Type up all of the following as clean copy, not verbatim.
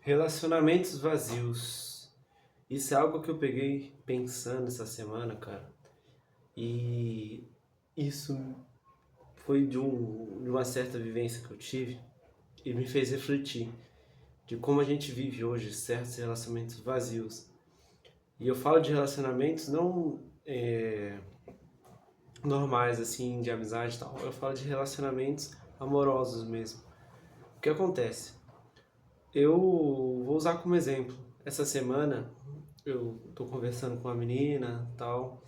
Relacionamentos vazios. Isso é algo que eu peguei pensando essa semana, cara. E isso foi de uma certa vivência que eu tive e me fez refletir de como a gente vive hoje certos relacionamentos vazios. E eu falo de relacionamentos não normais, assim, de amizade e tal. Eu falo de relacionamentos amorosos mesmo. O que acontece? Eu vou usar como exemplo. Essa semana eu tô conversando com uma menina, tal,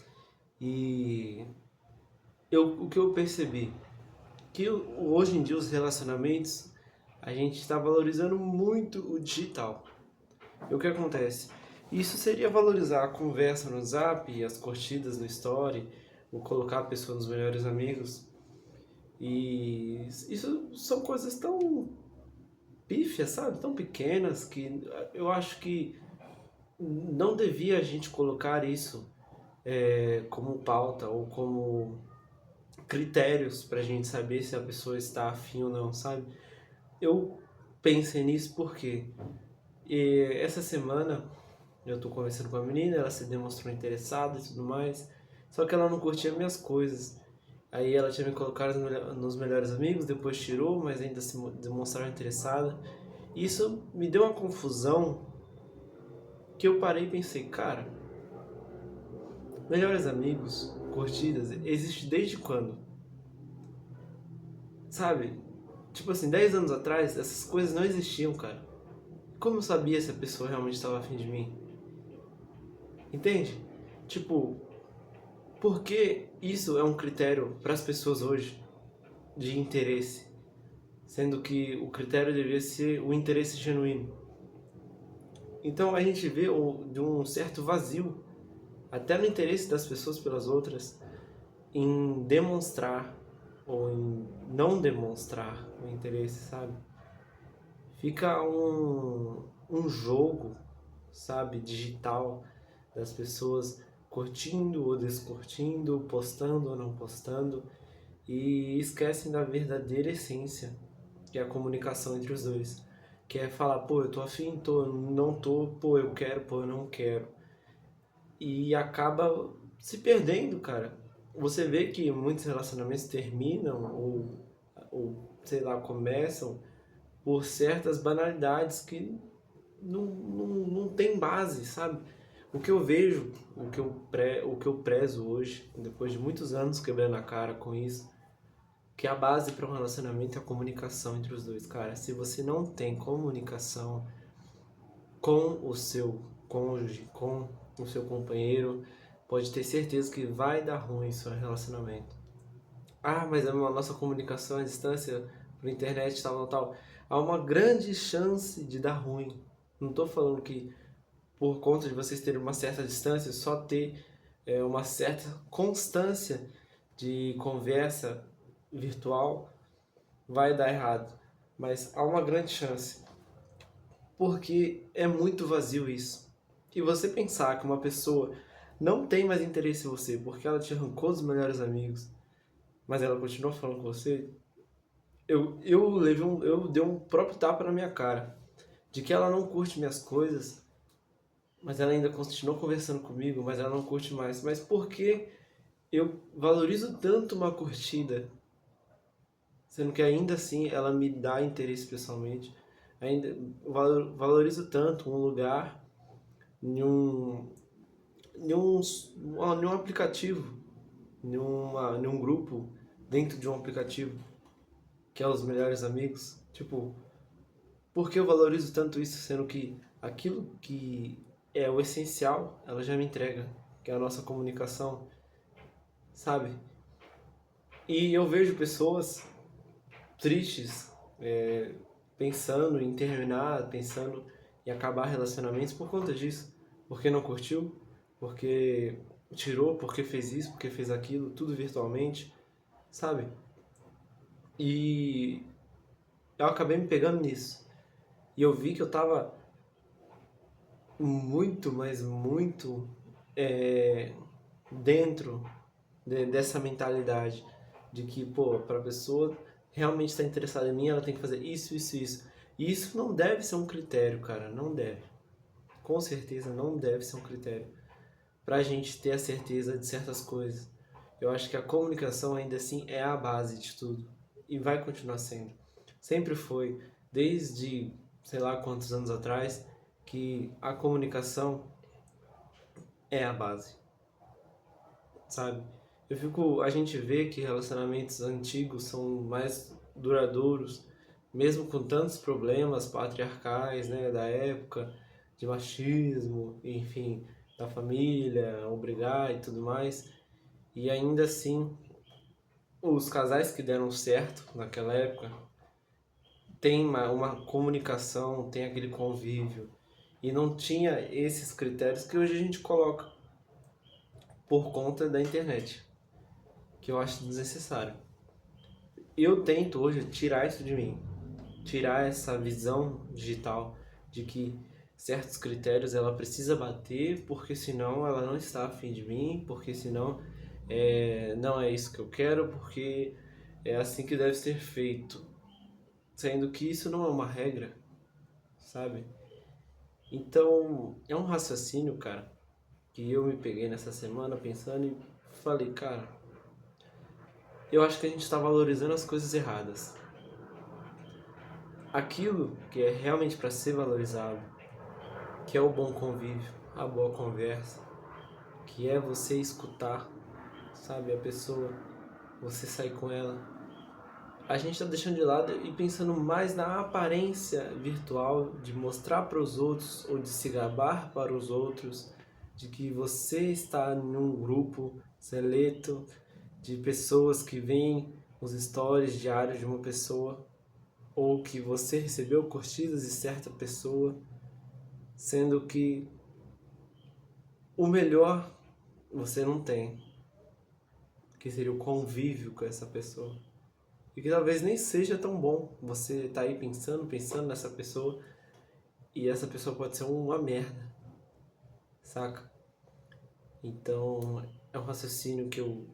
e o que eu percebi que hoje em dia os relacionamentos a gente está valorizando muito o digital. E o que acontece? Isso seria valorizar a conversa no Zap, as curtidas no Story, o colocar a pessoa nos melhores amigos. E isso são coisas tão pífias, sabe? Tão pequenas que eu acho que não devia a gente colocar isso como pauta ou como critérios pra gente saber se a pessoa está afim ou não, sabe? Eu pensei nisso porque essa semana eu tô conversando com a menina, ela se demonstrou interessada e tudo mais, só que ela não curtia minhas coisas. Aí ela tinha me colocado nos melhores amigos, depois tirou, mas ainda se demonstrava interessada. Isso me deu uma confusão que eu parei e pensei, cara, melhores amigos, curtidas, existe desde quando? Sabe? Tipo assim, 10 anos atrás, essas coisas não existiam, cara. Como eu sabia se a pessoa realmente estava afim de mim? Entende? Tipo, por que isso é um critério para as pessoas hoje de interesse? Sendo que o critério deveria ser o interesse genuíno. Então a gente vê de um certo vazio, até no interesse das pessoas pelas outras, em demonstrar ou em não demonstrar o interesse, sabe? Fica um jogo, sabe, digital das pessoas curtindo ou descurtindo, postando ou não postando e esquecem da verdadeira essência, que é a comunicação entre os dois. Que é falar, pô, eu tô afim, tô, não tô, pô, eu quero, pô, eu não quero. E acaba se perdendo, cara. Você vê que muitos relacionamentos terminam ou sei lá, começam por certas banalidades que não tem base, sabe? O que eu vejo, o que eu prezo hoje, depois de muitos anos quebrando a cara com isso, que a base para um relacionamento é a comunicação entre os dois, cara. Se você não tem comunicação com o seu cônjuge, com o seu companheiro, pode ter certeza que vai dar ruim seu relacionamento. Ah, mas a nossa comunicação à distância, por internet, tal, tal, tal. Há uma grande chance de dar ruim. Não estou falando que por conta de vocês terem uma certa distância, só ter uma certa constância de conversa virtual vai dar errado. Mas há uma grande chance, porque é muito vazio isso. E você pensar que uma pessoa não tem mais interesse em você porque ela te arrancou dos melhores amigos, mas ela continua falando com você, eu dei um próprio tapa na minha cara de que ela não curte minhas coisas, mas ela ainda continua conversando comigo, mas ela não curte mais. Mas por que eu valorizo tanto uma curtida, sendo que ainda assim ela me dá interesse pessoalmente? Ainda valorizo tanto um lugar em um, em um aplicativo, em um grupo dentro de um aplicativo que é os melhores amigos. Tipo, por que eu valorizo tanto isso, sendo que aquilo que é o essencial, ela já me entrega, que é a nossa comunicação, sabe? E eu vejo pessoas tristes, pensando em terminar, pensando em acabar relacionamentos por conta disso. Porque não curtiu, porque tirou, porque fez isso, porque fez aquilo, tudo virtualmente, sabe? E eu acabei me pegando nisso. E eu vi que eu tava muito, mas muito é, dentro dessa mentalidade de que, pô, para a pessoa realmente estar interessada em mim, ela tem que fazer isso, isso, isso. E isso não deve ser um critério, cara, não deve. Com certeza não deve ser um critério pra gente ter a certeza de certas coisas. Eu acho que a comunicação ainda assim é a base de tudo e vai continuar sendo. Sempre foi, desde sei lá quantos anos atrás, que a comunicação é a base, sabe? A gente vê que relacionamentos antigos são mais duradouros, mesmo com tantos problemas patriarcais, né, da época, de machismo, enfim, da família, obrigar e tudo mais. E ainda assim, os casais que deram certo naquela época têm uma comunicação, tem aquele convívio. E não tinha esses critérios que hoje a gente coloca por conta da internet, que eu acho desnecessário. Eu tento hoje tirar isso de mim, tirar essa visão digital de que certos critérios ela precisa bater, porque senão ela não está afim de mim, porque senão não é isso que eu quero, porque é assim que deve ser feito. Sendo que isso não é uma regra, sabe? Então, é um raciocínio, cara, que eu me peguei nessa semana pensando e falei, cara, eu acho que a gente está valorizando as coisas erradas. Aquilo que é realmente para ser valorizado, que é o bom convívio, a boa conversa, que é você escutar, sabe, a pessoa, você sair com ela. A gente está deixando de lado e pensando mais na aparência virtual de mostrar para os outros ou de se gabar para os outros de que você está num grupo seleto de pessoas que veem os stories diários de uma pessoa ou que você recebeu curtidas de certa pessoa, sendo que o melhor você não tem, que seria o convívio com essa pessoa. E que talvez nem seja tão bom você tá aí pensando nessa pessoa, e essa pessoa pode ser uma merda, saca? Então, é um raciocínio que eu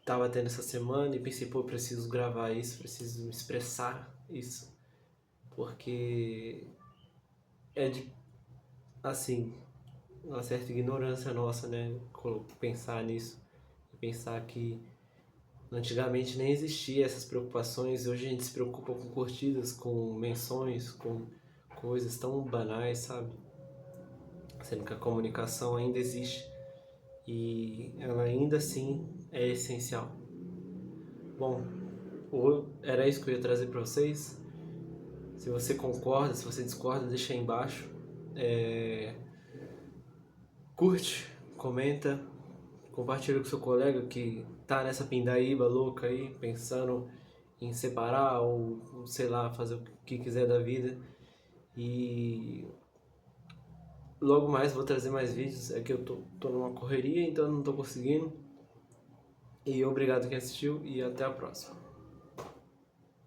tava tendo essa semana e pensei, pô, eu preciso gravar isso, preciso expressar isso, porque é de, assim, uma certa ignorância nossa, né? Pensar nisso, pensar que antigamente nem existia essas preocupações, hoje a gente se preocupa com curtidas, com menções, com coisas tão banais, sabe? Sendo que a comunicação ainda existe e ela ainda assim é essencial. Bom, era isso que eu ia trazer para vocês. Se você concorda, se você discorda, deixa aí embaixo. Curte, comenta, compartilha com seu colega que tá nessa pindaíba louca aí, pensando em separar ou sei lá, fazer o que quiser da vida. E logo mais vou trazer mais vídeos. É que eu tô numa correria, então não tô conseguindo. E obrigado quem assistiu e até a próxima.